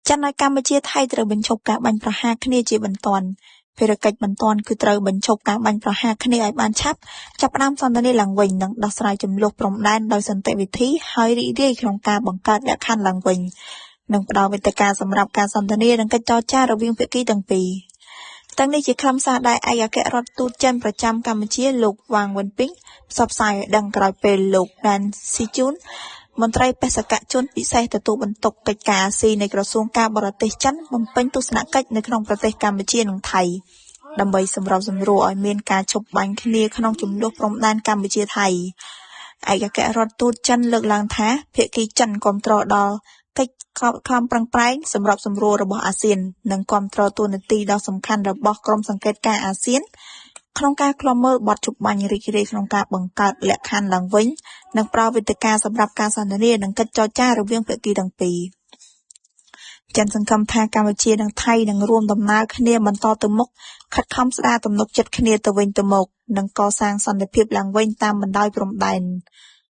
Chẳng nói Campuchia thayត្រូវបញ្ឈប់ការបាញ់ប្រហារគ្នាជាបន្ទាន់ភារកិច្ចបន្ទាន់គឺត្រូវបញ្ឈប់ការបាញ់ប្រហារគ្នាឲ្យបានឆាប់ចាប់ផ្ដើមសន្ទនាឡើងវិញនិងដោះស្រាយចំនួនព្រំដែនដោយសន្តិវិធីហើយរីករាយក្នុងការបង្កើតលក្ខខណ្ឌឡើងវិញនិងផ្ដល់វេទិកាសម្រាប់ការសន្ទនានិងកិច្ចចរចារវាងភាគីទាំងពីរទាំងនេះជាខ្លឹមសារដែលឯកអគ្គរដ្ឋទូតចិនប្រចាំកម្ពុជាលោកវ៉ាងវិនពីងផ្សព្វផ្សាយឲ្យដឹងក្រោយពេលលោកដានស៊ីជូនមន្ត្រីបេសកជនពិសេសទទួលបន្ទុកកិច្ចការអាស៊ីនៃក្រសួងការបរទេសចិនបំពេញទស្សនកិច្ចនៅក្នុងប្រទេសកម្ពុជានិងថៃដើម្បីសម្របសម្រួលឲ្យមានការឈប់បាញ់គ្នាក្នុងជម្លោះព្រំដែនកម្ពុជាថៃឯកអគ្គរដ្ឋទូតចិនលើកឡើងថាភាគីចិនគាំទ្រដល់កិច្ចខំប្រឹងប្រែងសម្របសម្រួលរបស់អាស៊ាននិងគាំទ្រទូនាទីដ៏សំខាន់របស់ក្រុមសង្កេតការណ៍អាស៊ានក្នុងការឃ្លាំមើលបទជប់បាញ់រីករាយក្នុងការបង្កើតលក្ខខណ្ឌឡើងវិញនិងប្រើវេទិកាសម្រាប់ការសន្ទនានិងកិច្ចចរចារវាងភាគីទាំងពីរចិនសង្ឃឹមថាកម្ពុជានិងថៃនឹងរួមដំណើរគ្នាបន្តទៅមុខខិតខំស្ដារទំនុកចិត្តគ្នាទៅវិញទៅមកនិងកសាងសន្តិភាពឡើងវិញតាមបណ្ដោយព្រំដែន